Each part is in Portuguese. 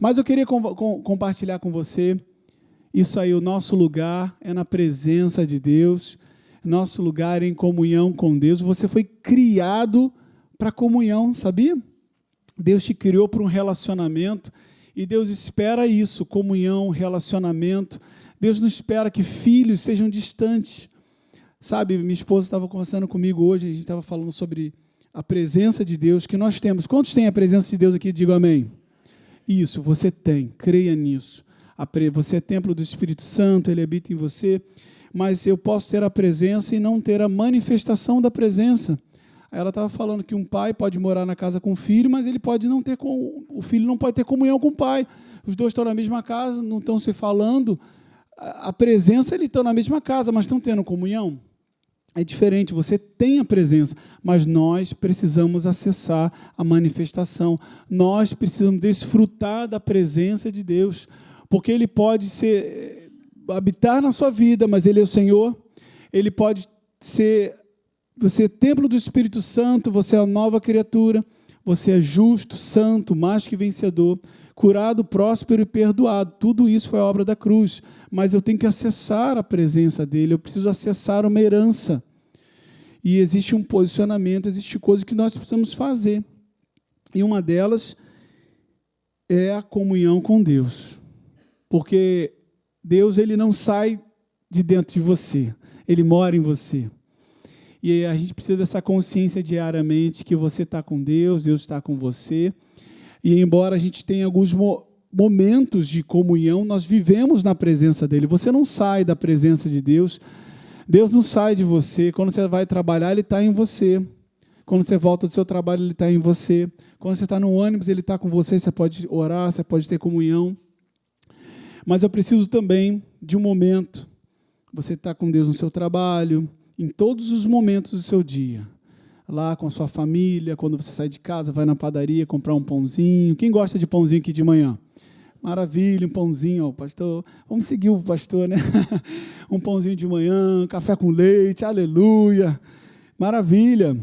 Mas eu queria compartilhar com você, isso aí, o nosso lugar é na presença de Deus, nosso lugar é em comunhão com Deus. Você foi criado para comunhão, sabia? Deus te criou para um relacionamento e Deus espera isso, comunhão, relacionamento. Deus não espera que filhos sejam distantes. Sabe, minha esposa estava conversando comigo hoje, a gente estava falando sobre a presença de Deus que nós temos. Quantos têm a presença de Deus aqui? Digo amém. Isso, você tem, creia nisso. Você é templo do Espírito Santo, Ele habita em você, mas eu posso ter a presença e não ter a manifestação da presença. Ela estava falando que um pai pode morar na casa com o filho, mas ele pode não ter o filho não pode ter comunhão com o pai. Os dois estão na mesma casa, não estão se falando. A presença, eles estão na mesma casa, mas estão tendo comunhão? É diferente, você tem a presença, mas nós precisamos acessar a manifestação. Nós precisamos desfrutar da presença de Deus, porque Ele pode habitar na sua vida, mas Ele é o Senhor. Ele pode ser... Você é templo do Espírito Santo, você é a nova criatura, você é justo, santo, mais que vencedor, curado, próspero e perdoado. Tudo isso foi a obra da cruz, mas eu tenho que acessar a presença dele, eu preciso acessar uma herança. E existe um posicionamento, existe coisas que nós precisamos fazer. E uma delas é a comunhão com Deus. Porque Deus, ele não sai de dentro de você, ele mora em você. E a gente precisa dessa consciência diariamente que você está com Deus, Deus está com você. E embora a gente tenha alguns momentos de comunhão, nós vivemos na presença dele. Você não sai da presença de Deus, Deus não sai de você. Quando você vai trabalhar, Ele está em você. Quando você volta do seu trabalho, Ele está em você. Quando você está no ônibus, Ele está com você, você pode orar, você pode ter comunhão. Mas eu preciso também de um momento. Você está com Deus no seu trabalho, em todos os momentos do seu dia. Lá com a sua família, quando você sai de casa, vai na padaria comprar um pãozinho. Quem gosta de pãozinho aqui de manhã? Maravilha, um pãozinho, ó, pastor. Vamos seguir o pastor, né? Um pãozinho de manhã, café com leite, aleluia. Maravilha.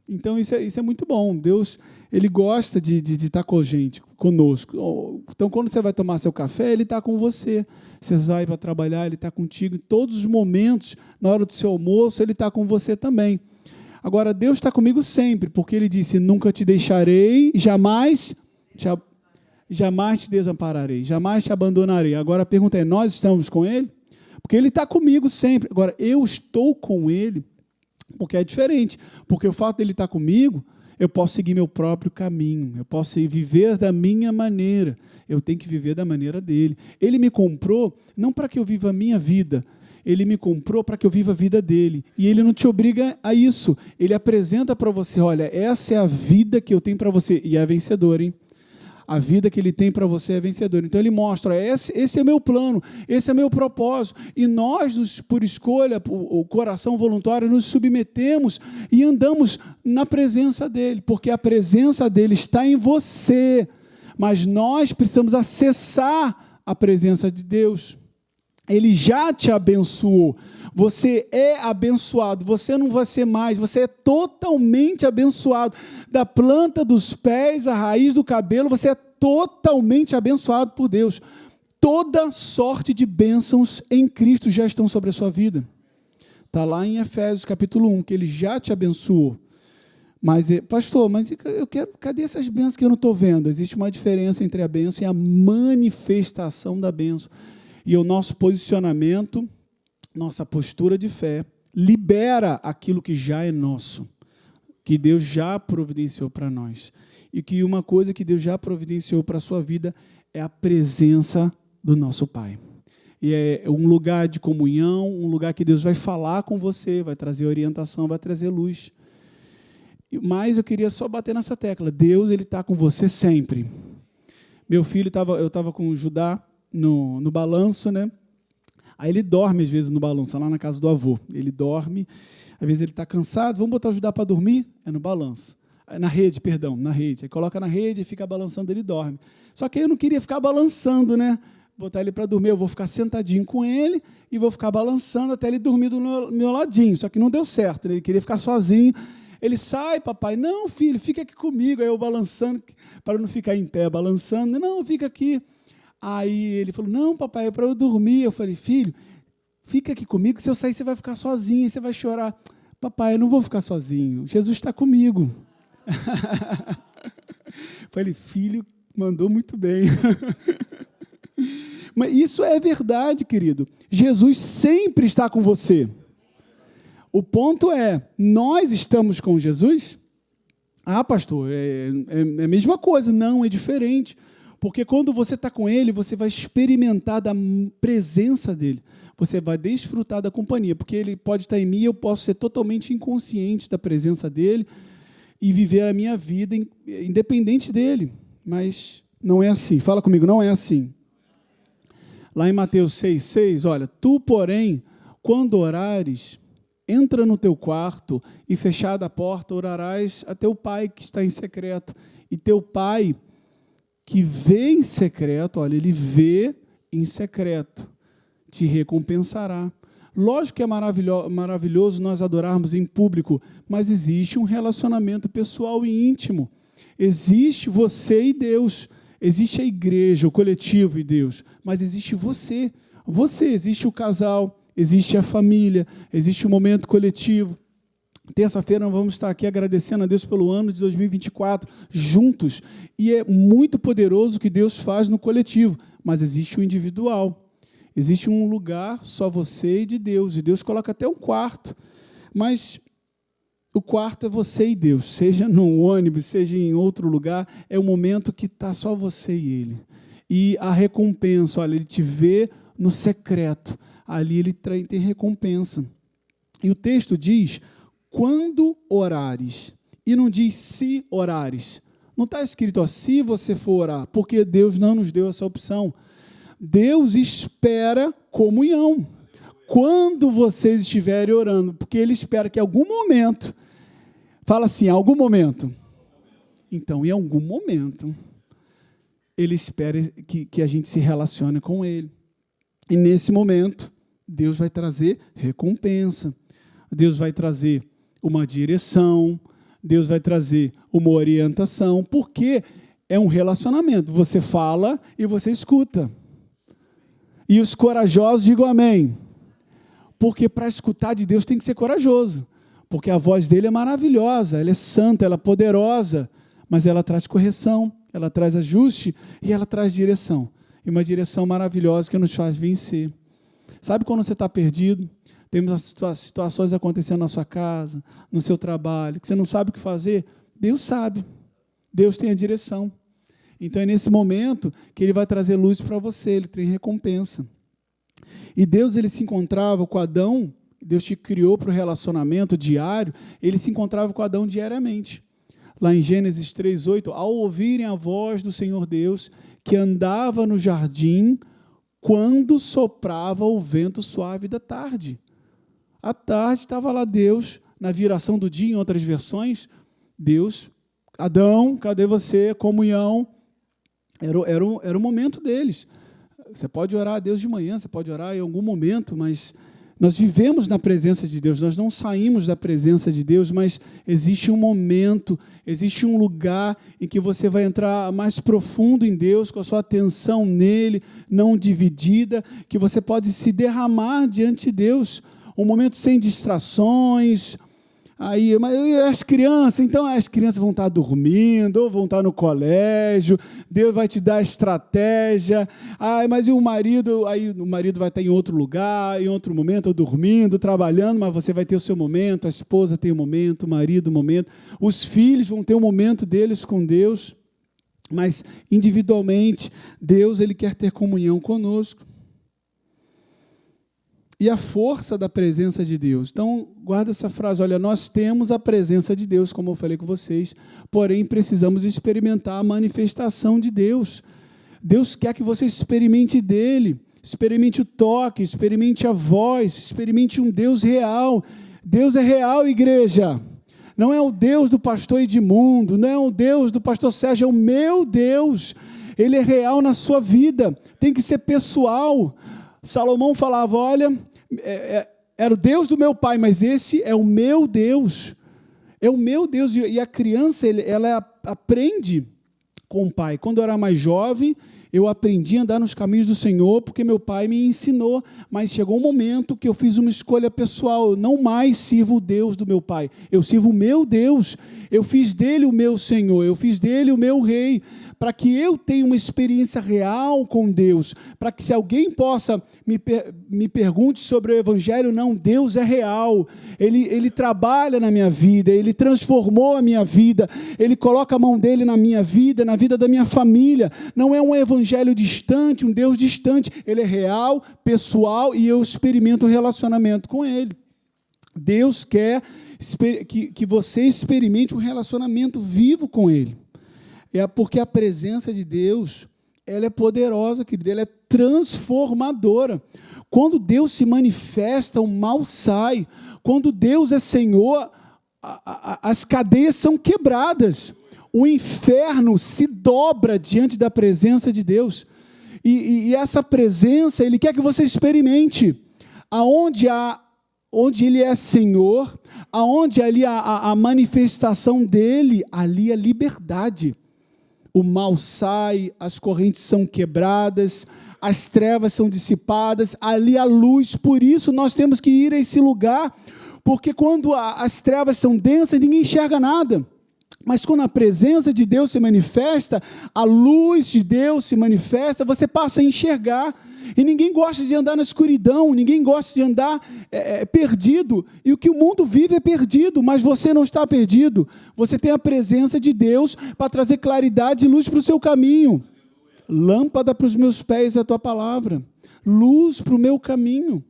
Então, isso é muito bom. Deus, Ele gosta de estar com a gente, conosco. Então, quando você vai tomar seu café, Ele está com você. Você vai para trabalhar, Ele está contigo. Em todos os momentos, na hora do seu almoço, Ele está com você também. Agora, Deus está comigo sempre, porque Ele disse, nunca te deixarei, jamais te desampararei, jamais te abandonarei. Agora a pergunta é, nós estamos com Ele? Porque Ele está comigo sempre. Agora, eu estou com Ele, porque é diferente. Porque o fato de Ele estar comigo, eu posso seguir meu próprio caminho, eu posso viver da minha maneira, eu tenho que viver da maneira dEle. Ele me comprou não para que eu viva a minha vida, Ele me comprou para que eu viva a vida dEle. E Ele não te obriga a isso. Ele apresenta para você, olha, essa é a vida que eu tenho para você. E é vencedora, hein? A vida que Ele tem para você é vencedora. Então Ele mostra, esse é o meu plano, esse é o meu propósito. E nós, por escolha, o coração voluntário, nos submetemos e andamos na presença dEle. Porque a presença dEle está em você. Mas nós precisamos acessar a presença de Deus. Ele já te abençoou, você é abençoado, você não vai ser mais, você é totalmente abençoado, da planta dos pés à raiz do cabelo, você é totalmente abençoado por Deus. Toda sorte de bênçãos em Cristo já estão sobre a sua vida. Está lá em Efésios capítulo 1, que Ele já te abençoou. Mas, pastor, cadê essas bênçãos que eu não estou vendo? Existe uma diferença entre a bênção e a manifestação da bênção. E o nosso posicionamento, nossa postura de fé, libera aquilo que já é nosso, que Deus já providenciou para nós. E que uma coisa que Deus já providenciou para a sua vida é a presença do nosso Pai. E é um lugar de comunhão, um lugar que Deus vai falar com você, vai trazer orientação, vai trazer luz. Mas eu queria só bater nessa tecla, Deus, Ele está com você sempre. Meu filho, eu estava com o Judá, no balanço, né? Aí ele dorme às vezes no balanço, lá na casa do avô. Ele dorme, às vezes ele está cansado, vamos botar ajudar para dormir? É no balanço. Na rede. Aí coloca na rede e fica balançando, ele dorme. Só que eu não queria ficar balançando, né? Botar ele para dormir, eu vou ficar sentadinho com ele e vou ficar balançando até ele dormir do meu ladinho. Só que não deu certo, né? Ele queria ficar sozinho. Ele sai, papai. Não, filho, fica aqui comigo. Aí eu balançando, para não ficar em pé, balançando. Não, fica aqui. Aí ele falou, não, papai, é para eu dormir. Eu falei, filho, fica aqui comigo, se eu sair você vai ficar sozinho, você vai chorar. Papai, eu não vou ficar sozinho, Jesus está comigo. Falei, filho, mandou muito bem. Mas isso é verdade, querido. Jesus sempre está com você. O ponto é, nós estamos com Jesus? Ah, pastor, é a mesma coisa. Não, é diferente. Porque quando você está com Ele, você vai experimentar da presença dEle. Você vai desfrutar da companhia, porque Ele pode estar em mim e eu posso ser totalmente inconsciente da presença dEle e viver a minha vida independente dEle. Mas não é assim. Fala comigo, não é assim. Lá em Mateus 6,6, olha, tu, porém, quando orares, entra no teu quarto e, fechada a porta, orarás a teu Pai que está em secreto. E teu Pai que vê em secreto, olha, Ele vê em secreto, te recompensará. Lógico que é maravilhoso nós adorarmos em público, mas existe um relacionamento pessoal e íntimo. Existe você e Deus. Existe a igreja, o coletivo e Deus, mas existe você. Existe o casal, existe a família, existe o momento coletivo. Terça-feira nós vamos estar aqui agradecendo a Deus pelo ano de 2024, juntos. E é muito poderoso o que Deus faz no coletivo, mas existe o individual. Existe um lugar só você e de Deus. E Deus coloca até um quarto, mas o quarto é você e Deus, seja no ônibus, seja em outro lugar, é o momento que está só você e Ele. E a recompensa, olha, Ele te vê no secreto, ali Ele tem recompensa. E o texto diz, quando orares, e não diz se orares. Não está escrito, ó, se você for orar, porque Deus não nos deu essa opção. Deus espera comunhão. Quando vocês estiverem orando, porque Ele espera que em algum momento, fala assim, em algum momento. Então, em algum momento, Ele espera que a gente se relacione com Ele. E nesse momento, Deus vai trazer recompensa. Deus vai trazer uma direção. Deus vai trazer uma orientação. Porque é um relacionamento. Você fala e você escuta. E os corajosos digam amém. Porque para escutar de Deus tem que ser corajoso. Porque a voz dele é maravilhosa, ela é santa, ela é poderosa, mas ela traz correção, ela traz ajuste e ela traz direção. E uma direção maravilhosa que nos faz vencer. Sabe quando você está perdido? Tem situações acontecendo na sua casa, no seu trabalho, que você não sabe o que fazer? Deus sabe. Deus tem a direção. Então é nesse momento que Ele vai trazer luz para você, Ele tem recompensa. E Deus, Ele se encontrava com Adão. Deus te criou para o relacionamento diário, Ele se encontrava com Adão diariamente. Lá em Gênesis 3:8, ao ouvirem a voz do Senhor Deus, que andava no jardim, quando soprava o vento suave da tarde. À tarde estava lá Deus, na viração do dia, em outras versões, Deus, Adão, cadê você? Comunhão. Era o momento deles. Você pode orar a Deus de manhã, você pode orar em algum momento, mas nós vivemos na presença de Deus, nós não saímos da presença de Deus, mas existe um momento, existe um lugar em que você vai entrar mais profundo em Deus, com a sua atenção nele, não dividida, que você pode se derramar diante de Deus, um momento sem distrações. Aí, mas as crianças vão estar dormindo, ou vão estar no colégio, Deus vai te dar estratégia. Mas e o marido? Aí o marido vai estar em outro lugar, em outro momento, ou dormindo, trabalhando, mas você vai ter o seu momento, a esposa tem um momento, o marido um momento, os filhos vão ter um momento deles com Deus, mas individualmente, Deus, Ele quer ter comunhão conosco. E a força da presença de Deus. Então, guarda essa frase, olha, nós temos a presença de Deus, como eu falei com vocês, porém precisamos experimentar a manifestação de Deus. Deus quer que você experimente dele, experimente o toque, experimente a voz, experimente um Deus real. Deus é real, igreja. Não é o Deus do pastor Edmundo, não é o Deus do pastor Sérgio, é o meu Deus. Ele é real na sua vida, tem que ser pessoal. Salomão falava, olha, era o Deus do meu pai, mas esse é o meu Deus. É o meu Deus. E a criança, ela aprende com o pai. Quando eu era mais jovem, eu aprendi a andar nos caminhos do Senhor, porque meu pai me ensinou, mas chegou um momento que eu fiz uma escolha pessoal, eu não mais sirvo o Deus do meu pai, eu sirvo o meu Deus, eu fiz dele o meu Senhor, eu fiz dele o meu rei, para que eu tenha uma experiência real com Deus, para que se alguém possa me pergunte sobre o Evangelho, não, Deus é real, Ele trabalha na minha vida, Ele transformou a minha vida, Ele coloca a mão dele na minha vida, na vida da minha família, não é um Evangelho distante, um Deus distante, Ele é real, pessoal, e eu experimento um relacionamento com Ele. Deus quer que você experimente um relacionamento vivo com Ele. É porque a presença de Deus, ela é poderosa, querido, ela é transformadora. Quando Deus se manifesta, o mal sai. Quando Deus é Senhor, as cadeias são quebradas. O inferno se dobra diante da presença de Deus. E essa presença, Ele quer que você experimente. Onde Ele é Senhor, aonde ali a manifestação dEle, ali a liberdade. O mal sai, as correntes são quebradas, as trevas são dissipadas, ali a luz. Por isso nós temos que ir a esse lugar, porque quando as trevas são densas, ninguém enxerga nada. Mas quando a presença de Deus se manifesta, a luz de Deus se manifesta, você passa a enxergar. E ninguém gosta de andar na escuridão, ninguém gosta de andar perdido. E o que o mundo vive é perdido, mas você não está perdido. Você tem a presença de Deus para trazer claridade e luz para o seu caminho. Lâmpada para os meus pés é a tua palavra. Luz para o meu caminho.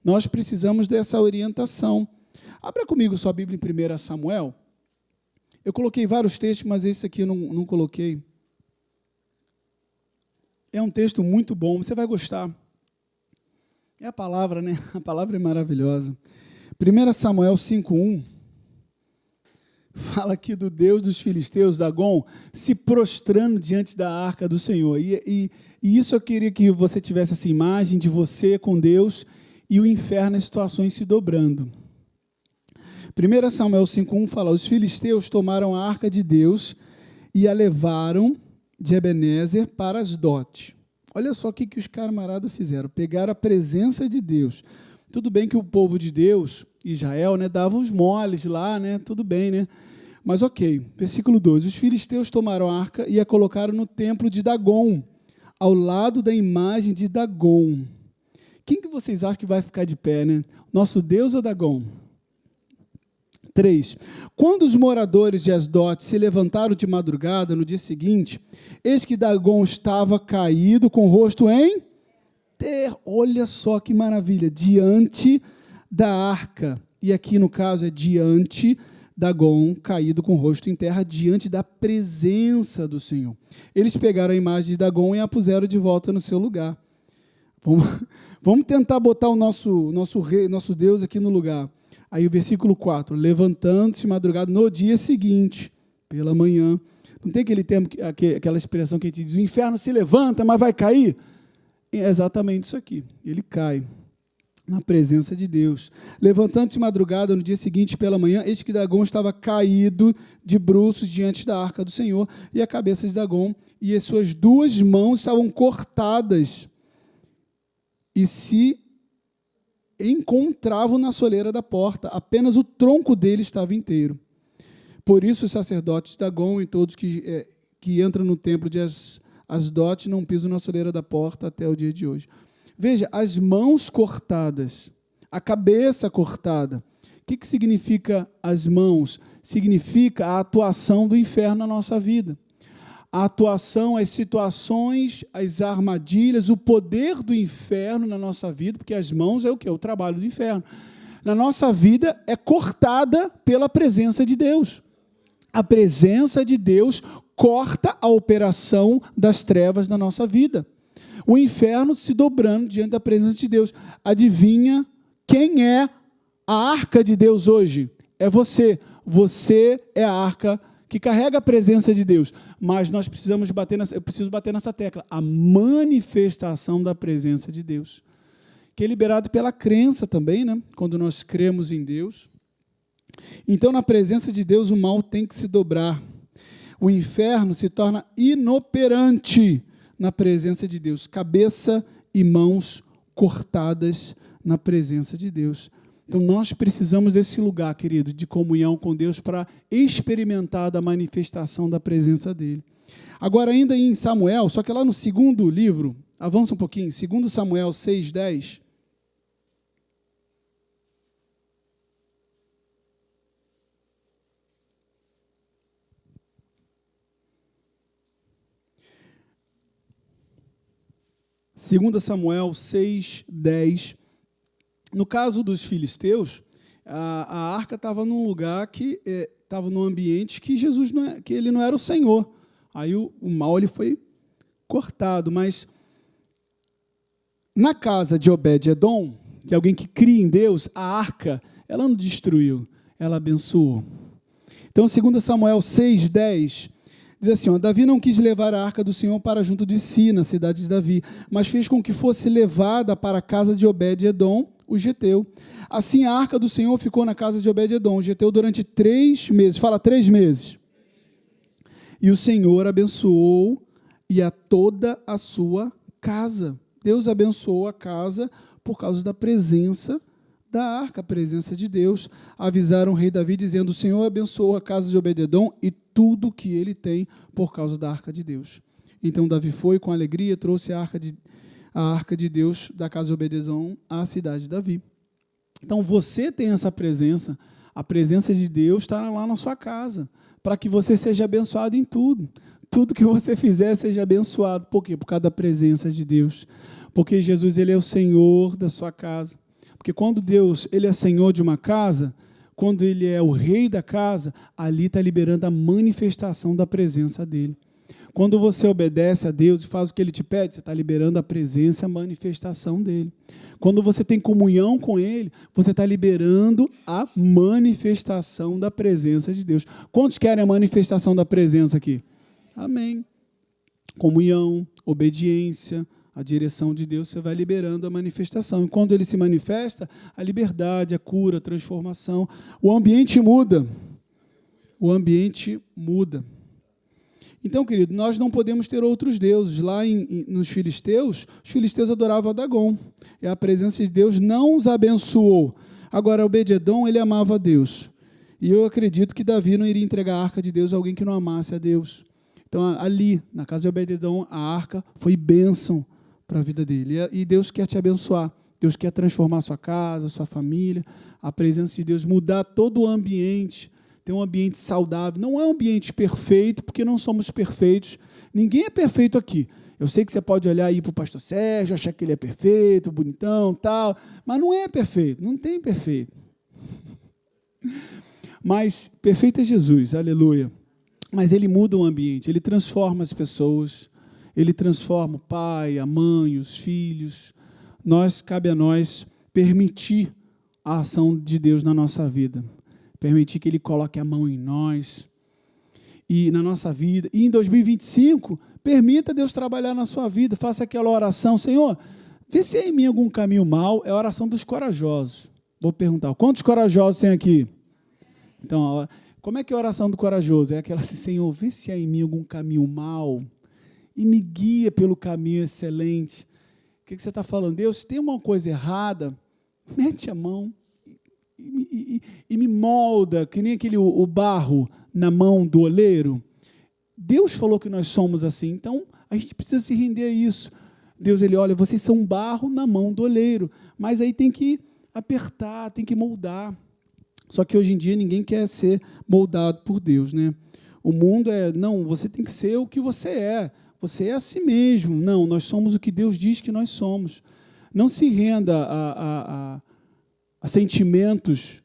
Nós precisamos dessa orientação. Abra comigo sua Bíblia em 1 Samuel. Eu coloquei vários textos, mas esse aqui eu não coloquei. É um texto muito bom, você vai gostar. É a palavra, né? A palavra é maravilhosa. 1 Samuel 5:1 fala aqui do Deus dos filisteus, Dagon, se prostrando diante da arca do Senhor. E isso eu queria que você tivesse essa imagem de você com Deus e o inferno, as situações se dobrando. 1 Samuel 5:1 fala, os filisteus tomaram a arca de Deus e a levaram de Ebenezer para Asdote. Olha só o que os camaradas fizeram, pegaram a presença de Deus. Tudo bem que o povo de Deus, Israel, né, dava uns moles lá, né, tudo bem, né? Mas ok, versículo 2, os filisteus tomaram a arca e a colocaram no templo de Dagon, ao lado da imagem de Dagon. Quem que vocês acham que vai ficar de pé, né? Nosso Deus ou Dagon? 3. Quando os moradores de Asdote se levantaram de madrugada, no dia seguinte, eis que Dagon estava caído com o rosto em terra. Olha só que maravilha, diante da arca. E aqui no caso é diante Dagon, caído com o rosto em terra, diante da presença do Senhor. Eles pegaram a imagem de Dagon e a puseram de volta no seu lugar. Vamos tentar botar o nosso rei, nosso Deus aqui no lugar. Aí o versículo 4, levantando-se de madrugada no dia seguinte, pela manhã. Não tem aquele termo, aquela expressão que a gente diz, o inferno se levanta, mas vai cair? É exatamente isso aqui, ele cai na presença de Deus. Levantando-se de madrugada no dia seguinte, pela manhã, eis que Dagon estava caído de bruços diante da arca do Senhor, e a cabeça de Dagon e as suas duas mãos estavam cortadas, e se encontravam na soleira da porta, apenas o tronco dele estava inteiro. Por isso os sacerdotes de Dagon e todos que entram no templo de Asdote não pisam na soleira da porta até o dia de hoje. Veja, as mãos cortadas, a cabeça cortada. O que significa as mãos? Significa a atuação do inferno na nossa vida. A atuação, as situações, as armadilhas, o poder do inferno na nossa vida, porque as mãos é o quê? O trabalho do inferno. Na nossa vida é cortada pela presença de Deus. A presença de Deus corta a operação das trevas na nossa vida. O inferno se dobrando diante da presença de Deus. Adivinha quem é a arca de Deus hoje? É você. Você é a arca que carrega a presença de Deus, mas nós precisamos eu preciso bater nessa tecla, a manifestação da presença de Deus, que é liberado pela crença também, né? Quando nós cremos em Deus, Então, na presença de Deus, o mal tem que se dobrar. O inferno se torna inoperante na presença de Deus. Cabeça e mãos cortadas na presença de Deus. Então, nós precisamos desse lugar, querido, de comunhão com Deus para experimentar da manifestação da presença dEle. Agora, ainda em Samuel, só que lá no segundo livro, avança um pouquinho, 2 Samuel 6:10. Segundo Samuel 6:10. No caso dos filisteus, a arca estava num lugar que estava num ambiente que Jesus que ele não era o Senhor. Aí o mal ele foi cortado, mas na casa de Obed-edom, que é alguém que cria em Deus, a arca, ela não destruiu, ela abençoou. Então, 2 Samuel 6:10, diz assim, Davi não quis levar a arca do Senhor para junto de si, na cidade de Davi, mas fez com que fosse levada para a casa de Obed-edom, o geteu. Assim, a arca do Senhor ficou na casa de Obed-edom, o geteu, durante 3 meses. Fala, 3 meses. E o Senhor abençoou e a toda a sua casa. Deus abençoou a casa por causa da presença da arca, a presença de Deus. Avisaram o rei Davi, dizendo, o Senhor abençoou a casa de Obed-edom e tudo que ele tem por causa da arca de Deus. Então Davi foi com alegria, trouxe a arca de Deus da casa de Obed-edom à cidade de Davi. Então você tem essa presença, a presença de Deus está lá na sua casa, para que você seja abençoado em tudo. Tudo que você fizer seja abençoado. Por quê? Por causa da presença de Deus. Porque Jesus ele é o Senhor da sua casa. Porque quando Deus ele é Senhor de uma casa, quando Ele é o rei da casa, ali está liberando a manifestação da presença dEle. Quando você obedece a Deus e faz o que Ele te pede, você está liberando a presença e a manifestação dEle. Quando você tem comunhão com Ele, você está liberando a manifestação da presença de Deus. Quantos querem a manifestação da presença aqui? Amém. Comunhão, obediência, a direção de Deus, você vai liberando a manifestação. E quando Ele se manifesta, a liberdade, a cura, a transformação. O ambiente muda. O ambiente muda. Então, querido, nós não podemos ter outros deuses. Lá nos filisteus, os filisteus adoravam a Dagon. E a presença de Deus não os abençoou. Agora, Obed-edom, ele amava a Deus. E eu acredito que Davi não iria entregar a arca de Deus a alguém que não amasse a Deus. Então, ali, na casa de Obed-edom, a arca foi bênção para a vida dele. E Deus quer te abençoar. Deus quer transformar a sua casa, a sua família. A presença de Deus, mudar todo o ambiente. Ter um ambiente saudável. Não é um ambiente perfeito, porque não somos perfeitos. Ninguém é perfeito aqui. Eu sei que você pode olhar aí para o pastor Sérgio, achar que ele é perfeito, bonitão, tal, mas não é perfeito, não tem perfeito. Mas perfeito é Jesus, aleluia. Mas ele muda o ambiente, ele transforma as pessoas, ele transforma o pai, a mãe, os filhos. Cabe a nós permitir a ação de Deus na nossa vida, permitir que Ele coloque a mão em nós e na nossa vida. E em 2025, permita Deus trabalhar na sua vida, faça aquela oração, Senhor, vê se há em mim algum caminho mau. É a oração dos corajosos. Vou perguntar, quantos corajosos tem aqui? Então, como é que é a oração do corajoso? É aquela assim, Senhor, vê se há em mim algum caminho mau e me guia pelo caminho excelente. O que você está falando? Deus, se tem uma coisa errada, mete a mão e me molda, que nem o barro na mão do oleiro. Deus falou que nós somos assim, então a gente precisa se render a isso. Deus, Ele olha, vocês são barro na mão do oleiro, mas aí tem que apertar, tem que moldar. Só que hoje em dia ninguém quer ser moldado por Deus, né? O mundo não, você tem que ser o que você é. Você é a si mesmo. Não, nós somos o que Deus diz que nós somos. Não se renda a sentimentos.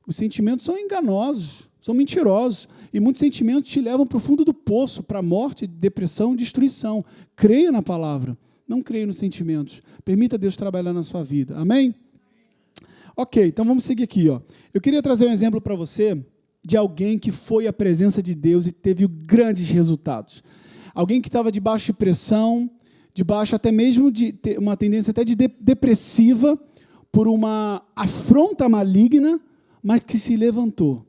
Os sentimentos são enganosos, são mentirosos. E muitos sentimentos te levam para o fundo do poço, para a morte, depressão, destruição. Creia na palavra, não creia nos sentimentos. Permita Deus trabalhar na sua vida. Amém? Ok, então vamos seguir aqui. Eu queria trazer um exemplo para você de alguém que foi à presença de Deus e teve grandes resultados. Alguém que estava debaixo de pressão, debaixo até mesmo de ter uma tendência até de depressiva, por uma afronta maligna, mas que se levantou,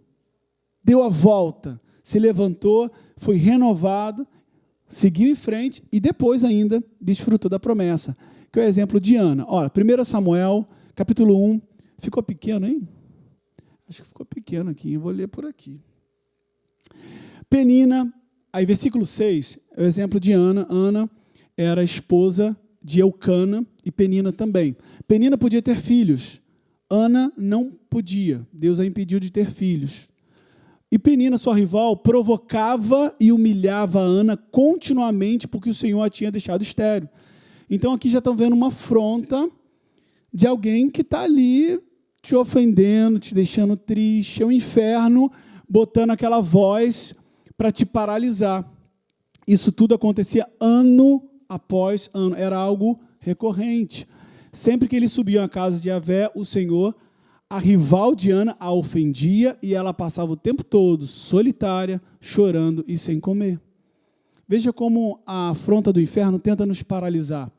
deu a volta, se levantou, foi renovado, seguiu em frente e depois ainda desfrutou da promessa, que é o exemplo de Ana. Olha, 1 Samuel, capítulo 1, ficou pequeno, hein? Acho que ficou pequeno aqui, eu vou ler por aqui. Penina, aí versículo 6, é o exemplo de Ana. Ana era esposa de Eucana e Penina também. Penina podia ter filhos, Ana não podia, Deus a impediu de ter filhos. E Penina, sua rival, provocava e humilhava a Ana continuamente porque o Senhor a tinha deixado estéril. Então aqui já estão vendo uma afronta de alguém que está ali te ofendendo, te deixando triste, é o inferno botando aquela voz para te paralisar. Isso tudo acontecia ano após ano, era algo recorrente. Sempre que eles subiam à casa de Yahvé, o Senhor, a rival de Ana, a ofendia e ela passava o tempo todo solitária, chorando e sem comer. Veja como a afronta do inferno tenta nos paralisar,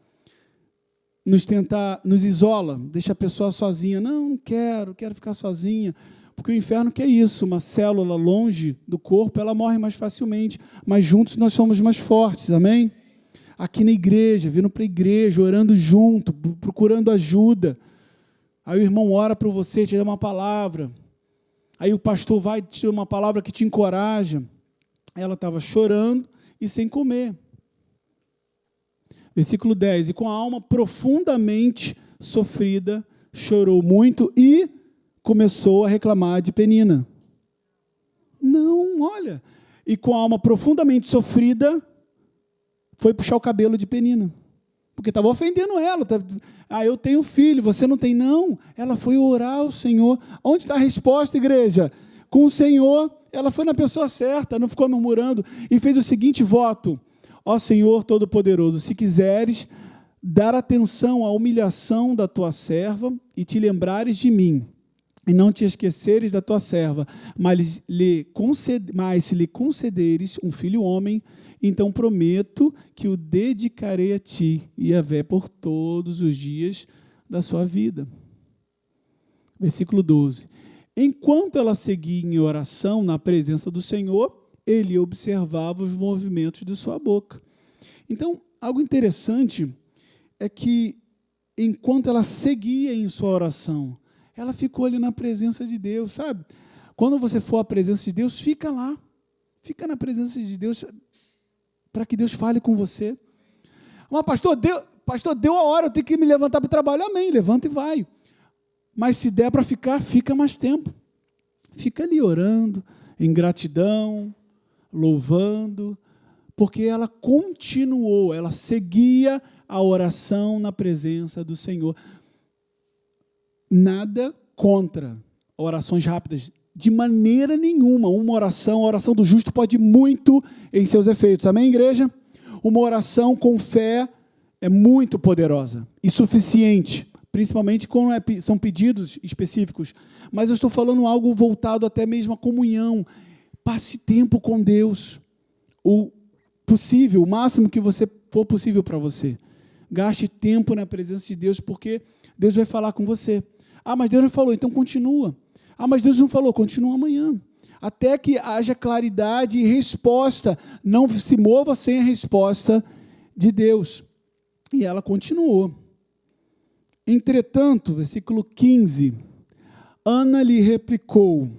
nos isola, deixa a pessoa sozinha. Não quero ficar sozinha. Porque o inferno quer isso, uma célula longe do corpo, ela morre mais facilmente, mas juntos nós somos mais fortes, amém? Aqui na igreja, vindo para a igreja, orando junto, procurando ajuda. Aí o irmão ora para você, te dá uma palavra. Aí o pastor vai te dar uma palavra que te encoraja. Ela estava chorando e sem comer. Versículo 10, e com a alma profundamente sofrida, chorou muito e começou a reclamar de Penina. Não, olha. E com a alma profundamente sofrida, foi puxar o cabelo de Penina. Porque estava ofendendo ela. Eu tenho filho, você não tem. Não, ela foi orar ao Senhor. Onde está a resposta, igreja? Com o Senhor, ela foi na pessoa certa, não ficou murmurando. E fez o seguinte voto: ó Senhor Todo-Poderoso, se quiseres dar atenção à humilhação da tua serva e te lembrares de mim, e não te esqueceres da tua serva, mas se lhe concederes um filho homem, então prometo que o dedicarei a ti, Yahvé, por todos os dias da sua vida. Versículo 12. Enquanto ela seguia em oração na presença do Senhor, ele observava os movimentos de sua boca. Então, algo interessante é que, enquanto ela seguia em sua oração, ela ficou ali na presença de Deus, sabe? Quando você for à presença de Deus, fica lá. Fica na presença de Deus para que Deus fale com você. Mas pastor, deu a hora, eu tenho que me levantar para o trabalho. Amém, levanta e vai. Mas se der para ficar, fica mais tempo. Fica ali orando, em gratidão, louvando, porque ela continuou, ela seguia a oração na presença do Senhor. Nada contra orações rápidas, de maneira nenhuma. Uma oração, a oração do justo pode muito em seus efeitos. Amém, igreja? Uma oração com fé é muito poderosa e suficiente, principalmente quando são pedidos específicos. Mas eu estou falando algo voltado até mesmo à comunhão. Passe tempo com Deus, o máximo que for possível para você. Gaste tempo na presença de Deus, porque Deus vai falar com você. Mas Deus não falou, então continua. Mas Deus não falou, continua amanhã. Até que haja claridade e resposta. Não se mova sem a resposta de Deus. E ela continuou. Entretanto, versículo 15, Ana lhe replicou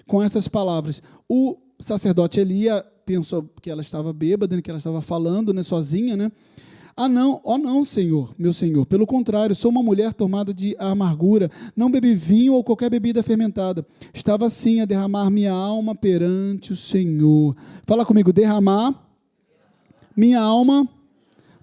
com essas palavras. O sacerdote Eli pensou que ela estava bêbada, que ela estava falando, sozinha, não, Senhor, meu Senhor, pelo contrário, sou uma mulher tomada de amargura, não bebi vinho ou qualquer bebida fermentada, estava assim a derramar minha alma perante o Senhor. Fala comigo, derramar minha alma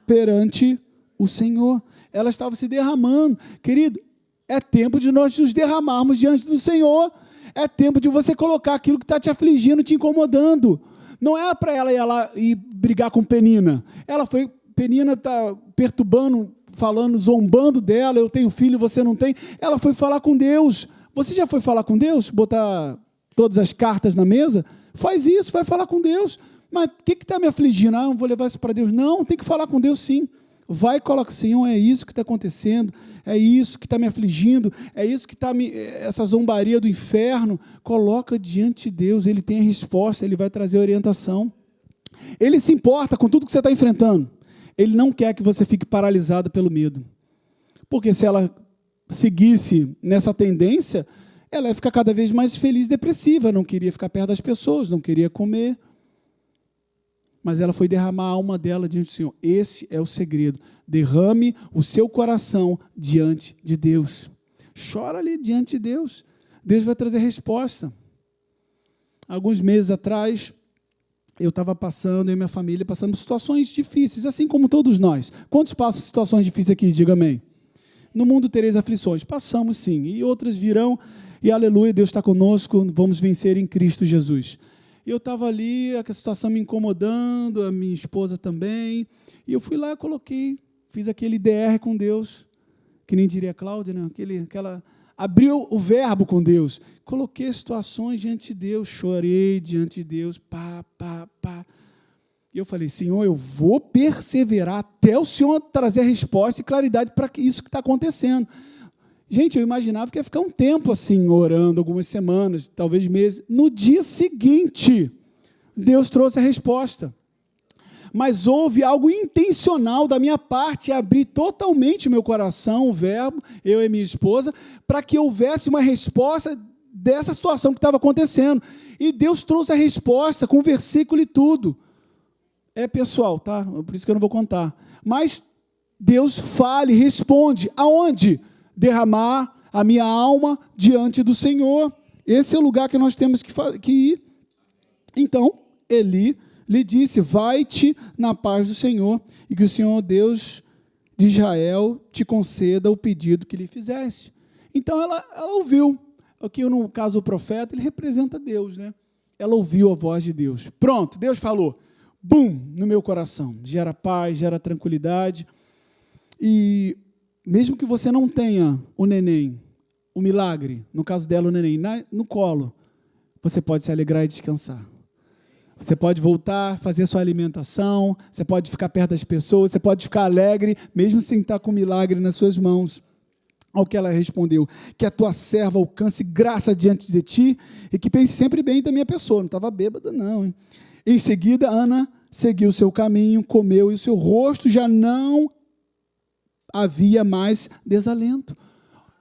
perante o Senhor. Ela estava se derramando. Querido, é tempo de nós nos derramarmos diante do Senhor, é tempo de você colocar aquilo que está te afligindo, te incomodando. Não é para ela ir lá e brigar com Penina. Penina está perturbando, falando, zombando dela, eu tenho filho, você não tem. Ela foi falar com Deus. Você já foi falar com Deus? Botar todas as cartas na mesa? Faz isso, vai falar com Deus. Mas o que está me afligindo? Não vou levar isso para Deus. Não, tem que falar com Deus sim. Vai e coloca, Senhor, é isso que está acontecendo, é isso que está me afligindo, é isso que está essa zombaria do inferno. Coloca diante de Deus, Ele tem a resposta, Ele vai trazer a orientação. Ele se importa com tudo que você está enfrentando. Ele não quer que você fique paralisado pelo medo. Porque se ela seguisse nessa tendência, ela ia ficar cada vez mais feliz, depressiva, não queria ficar perto das pessoas, não queria comer. Mas ela foi derramar a alma dela diante do Senhor. Esse é o segredo. Derrame o seu coração diante de Deus. Chora ali diante de Deus. Deus vai trazer resposta. Alguns meses atrás, eu estava passando, eu e minha família, passando por situações difíceis, assim como todos nós. Quantos passam situações difíceis aqui? Diga amém. No mundo tereis aflições. Passamos sim, e outras virão, e aleluia, Deus está conosco, vamos vencer em Cristo Jesus. E eu estava ali, a situação me incomodando, a minha esposa também, e eu fui lá, coloquei, fiz aquele DR com Deus, que nem diria a Cláudia, né? Abriu o verbo com Deus, coloquei situações diante de Deus, chorei diante de Deus, pá. E eu falei, Senhor, eu vou perseverar até o Senhor trazer a resposta e claridade para isso que está acontecendo. Gente, eu imaginava que ia ficar um tempo assim, orando, algumas semanas, talvez meses. No dia seguinte, Deus trouxe a resposta. Mas houve algo intencional da minha parte, abrir totalmente o meu coração, o verbo, eu e minha esposa, para que houvesse uma resposta dessa situação que estava acontecendo. E Deus trouxe a resposta com versículo e tudo. É pessoal, tá? Por isso que eu não vou contar. Mas Deus fala e responde. Aonde? Derramar a minha alma diante do Senhor. Esse é o lugar que nós temos que ir. Então, Eli lhe disse, vai-te na paz do Senhor, e que o Senhor Deus de Israel te conceda o pedido que lhe fizeste. Então, ela ouviu. Aqui, no caso, o profeta, ele representa Deus, né? Ela ouviu a voz de Deus. Pronto, Deus falou. Bum, no meu coração. Gera paz, gera tranquilidade. E mesmo que você não tenha o neném, o milagre, no caso dela o neném, no colo, você pode se alegrar e descansar. Você pode voltar, fazer sua alimentação, você pode ficar perto das pessoas, você pode ficar alegre, mesmo sem estar com o milagre nas suas mãos. Ao que ela respondeu, que a tua serva alcance graça diante de ti e que pense sempre bem da minha pessoa. Não estava bêbada, não. Hein? Em seguida, Ana seguiu o seu caminho, comeu e o seu rosto já não havia mais desalento.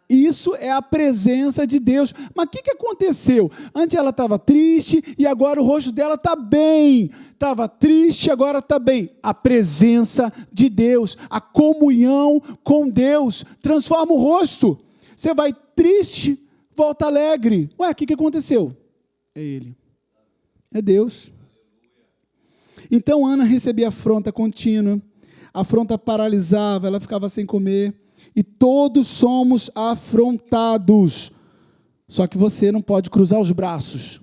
Isso é a presença de Deus. Mas o que aconteceu? Antes ela estava triste e agora o rosto dela está bem. Estava triste, agora está bem. A presença de Deus, a comunhão com Deus, transforma o rosto. Você vai triste, volta alegre. Ué, o que aconteceu? É Ele. É Deus. Então Ana recebia afronta contínua. A afronta paralisava, ela ficava sem comer. E todos somos afrontados. Só que você não pode cruzar os braços.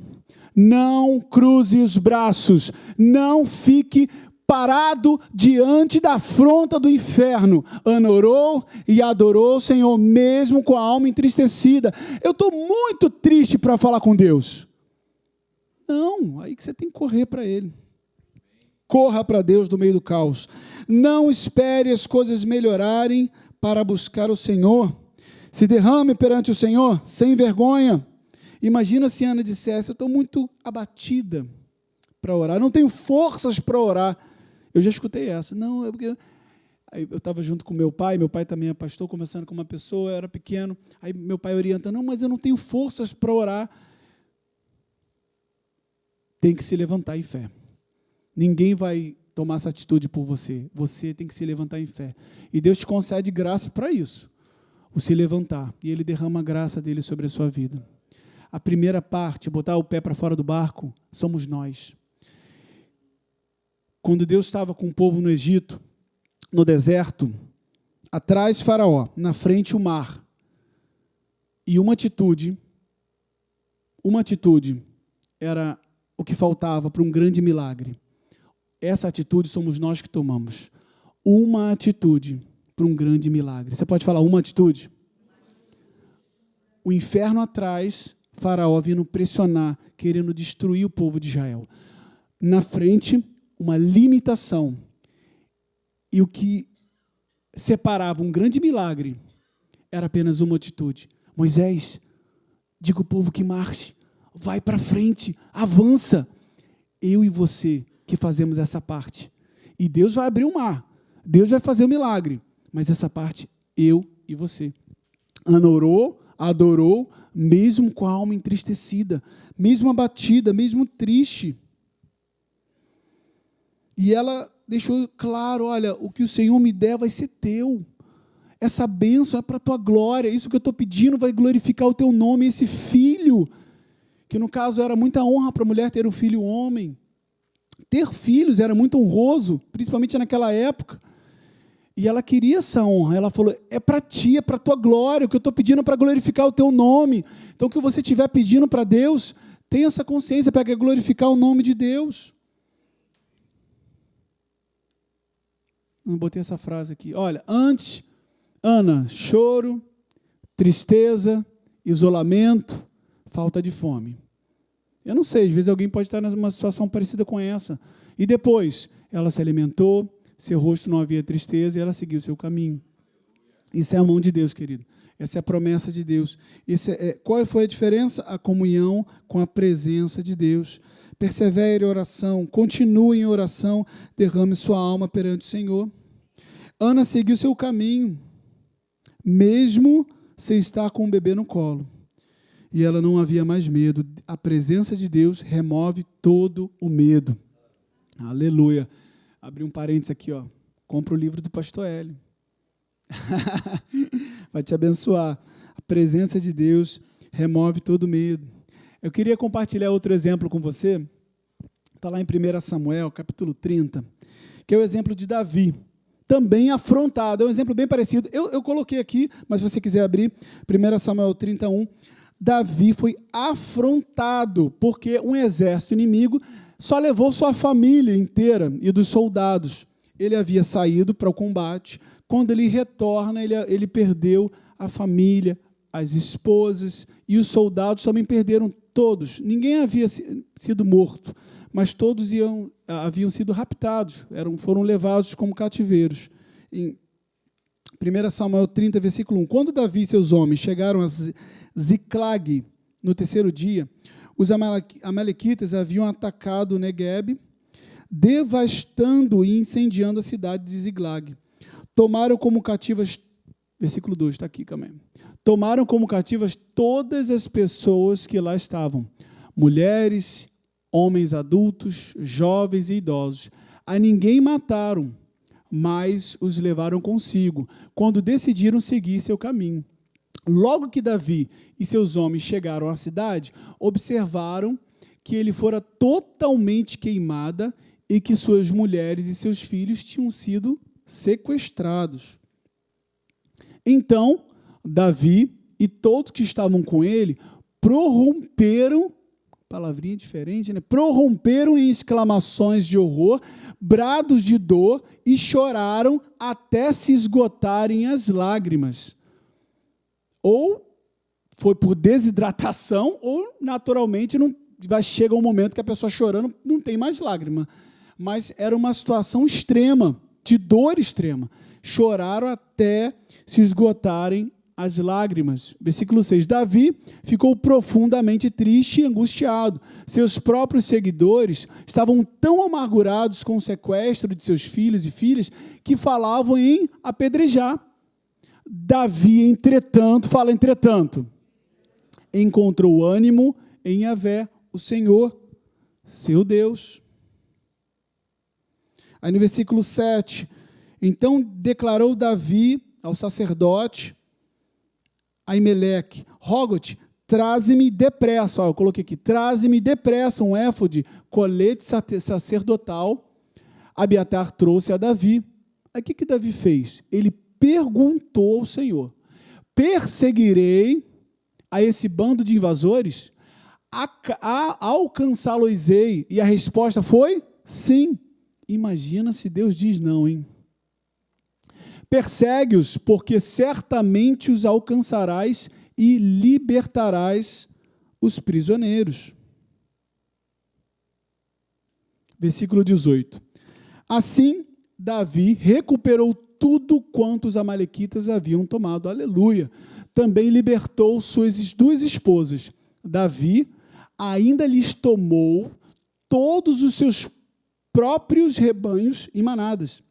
Não cruze os braços. Não fique parado diante da afronta do inferno. Ana orou e adorou o Senhor, mesmo com a alma entristecida. Eu estou muito triste para falar com Deus. Não, aí que você tem que correr para Ele. Corra para Deus no meio do caos. Não espere as coisas melhorarem para buscar o Senhor. Se derrame perante o Senhor, sem vergonha. Imagina se Ana dissesse, eu estou muito abatida para orar, não tenho forças para orar. Eu já escutei essa. Não, é porque... Aí eu estava junto com meu pai também é pastor, conversando com uma pessoa, eu era pequeno, aí meu pai orienta, não, mas eu não tenho forças para orar. Tem que se levantar em fé. Ninguém vai tomar essa atitude por você. Você tem que se levantar em fé. E Deus te concede graça para isso. O se levantar. E Ele derrama a graça dEle sobre a sua vida. A primeira parte, botar o pé para fora do barco, somos nós. Quando Deus estava com o povo no Egito, no deserto, atrás Faraó, na frente o mar. E uma atitude era o que faltava para um grande milagre. Essa atitude somos nós que tomamos. Uma atitude para um grande milagre. Você pode falar uma atitude? O inferno atrás, Faraó vindo pressionar, querendo destruir o povo de Israel. Na frente, uma limitação. E o que separava um grande milagre era apenas uma atitude. Moisés, diga ao povo que marche, vai para frente, avança. Eu e você que fazemos essa parte. E Deus vai abrir o mar, Deus vai fazer o milagre, mas essa parte, eu e você. Ana orou, adorou, mesmo com a alma entristecida, mesmo abatida, mesmo triste. E ela deixou claro, olha, o que o Senhor me der vai ser teu. Essa bênção é para a tua glória, isso que eu estou pedindo vai glorificar o teu nome. Esse filho, que no caso era muita honra para a mulher ter um filho homem. Ter filhos era muito honroso, principalmente naquela época. E ela queria essa honra. Ela falou, é para ti, é para a tua glória, o que eu estou pedindo é para glorificar o teu nome. Então, o que você estiver pedindo para Deus, tenha essa consciência para glorificar o nome de Deus. Não botei essa frase aqui. Olha, antes, Ana, choro, tristeza, isolamento, falta de fome. Eu não sei, às vezes alguém pode estar numa situação parecida com essa. E depois, ela se alimentou, seu rosto não havia tristeza e ela seguiu o seu caminho. Isso é a mão de Deus, querido. Essa é a promessa de Deus. Qual foi a diferença? A comunhão com a presença de Deus. Persevere em oração, continue em oração, derrame sua alma perante o Senhor. Ana seguiu seu caminho, mesmo sem estar com o bebê no colo. E ela não havia mais medo. A presença de Deus remove todo o medo. Aleluia. Abri um parênteses aqui, ó. Compra o livro do Pastor Hélio. Vai te abençoar. A presença de Deus remove todo medo. Eu queria compartilhar outro exemplo com você. Está lá em 1 Samuel, capítulo 30, que é o exemplo de Davi. Também afrontado. É um exemplo bem parecido. Eu coloquei aqui, mas se você quiser abrir, 1 Samuel 31, Davi foi afrontado, porque um exército inimigo só levou sua família inteira e dos soldados. Ele havia saído para o combate. Quando ele retorna, ele perdeu a família, as esposas, e os soldados também perderam todos. Ninguém havia sido morto, mas todos haviam sido raptados, foram levados como cativeiros. Em 1 Samuel 30, versículo 1, quando Davi e seus homens chegaram a Ziclag, no terceiro dia, os amalequitas haviam atacado Negueb, devastando e incendiando a cidade de Ziclag. Tomaram como cativas, versículo 2, está aqui também. Tomaram como cativas todas as pessoas que lá estavam, mulheres, homens adultos, jovens e idosos. A ninguém mataram, mas os levaram consigo, quando decidiram seguir seu caminho. Logo que Davi e seus homens chegaram à cidade, observaram que ele fora totalmente queimada e que suas mulheres e seus filhos tinham sido sequestrados. Então, Davi e todos que estavam com ele prorromperam, palavrinha diferente, né? Prorromperam em exclamações de horror, brados de dor e choraram até se esgotarem as lágrimas. Ou foi por desidratação, ou naturalmente chega um momento que a pessoa chorando não tem mais lágrima. Mas era uma situação extrema, de dor extrema. Choraram até se esgotarem as lágrimas. Versículo 6. Davi ficou profundamente triste e angustiado. Seus próprios seguidores estavam tão amargurados com o sequestro de seus filhos e filhas que falavam em apedrejar. Davi, entretanto, encontrou ânimo em Yahvé, o Senhor, seu Deus. Aí no versículo 7, então declarou Davi ao sacerdote Aimeleque, rogo-te, traze-me depressa, eu coloquei aqui, traze-me depressa um éfode, colete sacerdotal. Abiatar trouxe a Davi. Aí o que Davi fez? Ele perguntou ao Senhor, perseguirei a esse bando de invasores? Alcançá-los-ei? E a resposta foi sim. Imagina se Deus diz não, hein? Persegue-os, porque certamente os alcançarás e libertarás os prisioneiros. Versículo 18. Assim, Davi recuperou tudo quanto os amalequitas haviam tomado. Aleluia! Também libertou suas 2 esposas. Davi ainda lhes tomou todos os seus próprios rebanhos e manadas.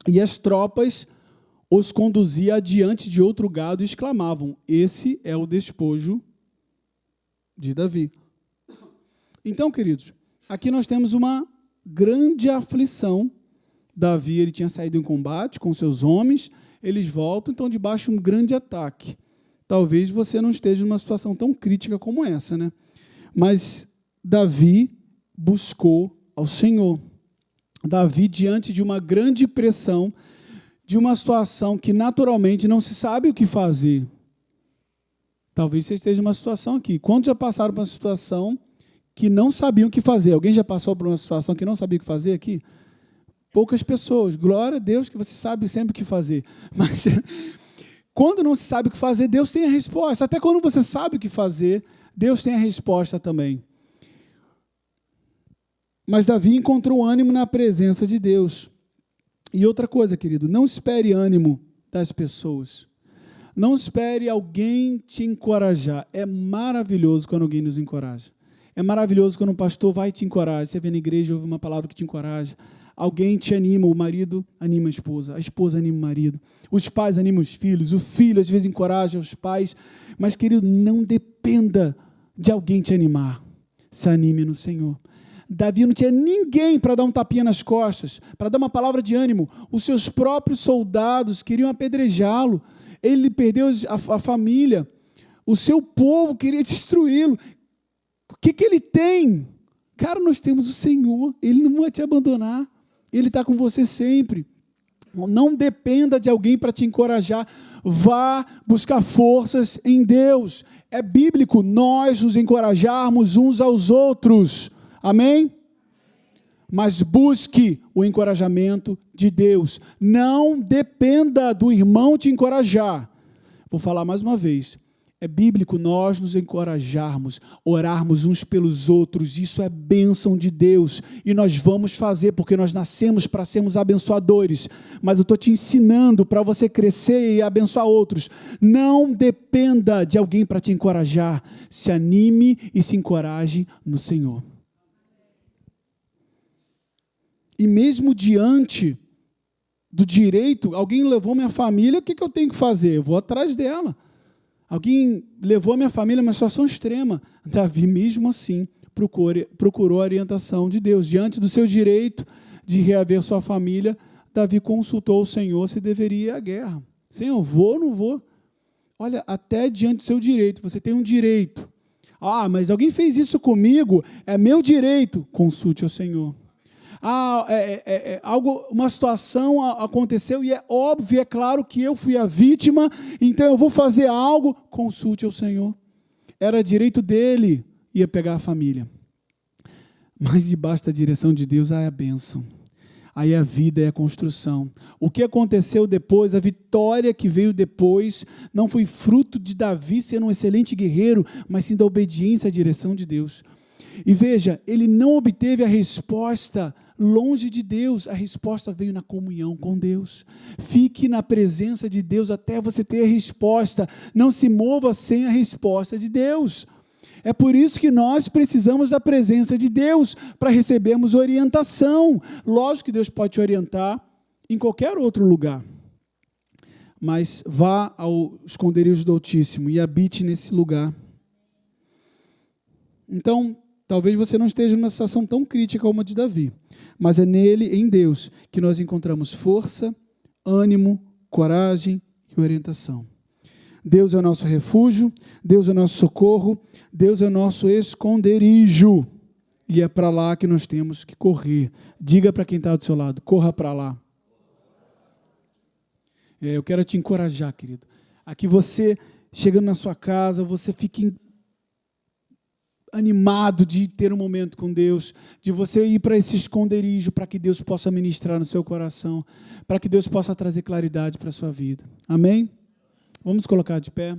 E as tropas os conduzia adiante de outro gado e exclamavam: esse é o despojo de Davi. Então, queridos, aqui nós temos uma grande aflição. Davi, ele tinha saído em combate com seus homens, eles voltam, então debaixo de um grande ataque. Talvez você não esteja numa situação tão crítica como essa, né? Mas Davi buscou ao Senhor. Davi, diante de uma grande pressão, de uma situação que naturalmente não se sabe o que fazer. Talvez você esteja numa situação aqui. Quantos já passaram por uma situação que não sabiam o que fazer? Alguém já passou por uma situação que não sabia o que fazer aqui? Poucas pessoas. Glória a Deus que você sabe sempre o que fazer. Mas quando não se sabe o que fazer, Deus tem a resposta. Até quando você sabe o que fazer, Deus tem a resposta também. Mas Davi encontrou ânimo na presença de Deus. E outra coisa, querido, não espere ânimo das pessoas. Não espere alguém te encorajar. É maravilhoso quando alguém nos encoraja. É maravilhoso quando um pastor vai e te encoraja. Você vem na igreja e ouve uma palavra que te encoraja. Alguém te anima, o marido anima a esposa anima o marido, os pais animam os filhos, o filho às vezes encoraja os pais. Mas, querido, não dependa de alguém te animar. Se anime no Senhor. Davi não tinha ninguém para dar um tapinha nas costas, para dar uma palavra de ânimo. Os seus próprios soldados queriam apedrejá-lo. Ele perdeu a família. O seu povo queria destruí-lo. O que ele tem? Cara, nós temos o Senhor. Ele não vai te abandonar. Ele está com você sempre. Não dependa de alguém para te encorajar. Vá buscar forças em Deus. É bíblico nós nos encorajarmos uns aos outros. Amém? Mas busque o encorajamento de Deus. Não dependa do irmão te encorajar. Vou falar mais uma vez. É bíblico nós nos encorajarmos, orarmos uns pelos outros. Isso é bênção de Deus. E nós vamos fazer, porque nós nascemos para sermos abençoadores. Mas eu estou te ensinando para você crescer e abençoar outros. Não dependa de alguém para te encorajar. Se anime e se encoraje no Senhor. E mesmo diante do direito, alguém levou minha família, o que eu tenho que fazer? Eu vou atrás dela. Alguém levou minha família a uma situação extrema. Davi, mesmo assim, procurou a orientação de Deus. Diante do seu direito de reaver sua família, Davi consultou o Senhor se deveria ir à guerra. Senhor, vou ou não vou? Olha, até diante do seu direito, você tem um direito. Ah, mas alguém fez isso comigo, é meu direito. Consulte ao Senhor. Uma situação aconteceu e é óbvio, é claro que eu fui a vítima, então eu vou fazer algo, consulte ao Senhor. Era direito dele, ia pegar a família. Mas debaixo da direção de Deus, aí é a bênção. Aí a vida é a construção. O que aconteceu depois, a vitória que veio depois, não foi fruto de Davi sendo um excelente guerreiro, mas sim da obediência à direção de Deus. E veja, ele não obteve a resposta longe de Deus, a resposta veio na comunhão com Deus. Fique na presença de Deus até você ter a resposta. Não se mova sem a resposta de Deus. É por isso que nós precisamos da presença de Deus para recebermos orientação. Lógico que Deus pode te orientar em qualquer outro lugar. Mas vá ao esconderijo do Altíssimo e habite nesse lugar. Então, talvez você não esteja numa situação tão crítica como a de Davi, mas é nele, em Deus, que nós encontramos força, ânimo, coragem e orientação. Deus é o nosso refúgio, Deus é o nosso socorro, Deus é o nosso esconderijo. E é para lá que nós temos que correr. Diga para quem está do seu lado, corra para lá. Eu quero te encorajar, querido, a que você, chegando na sua casa, você fique animado de ter um momento com Deus, de você ir para esse esconderijo, para que Deus possa ministrar no seu coração, para que Deus possa trazer claridade para a sua vida. Amém? Vamos colocar de pé.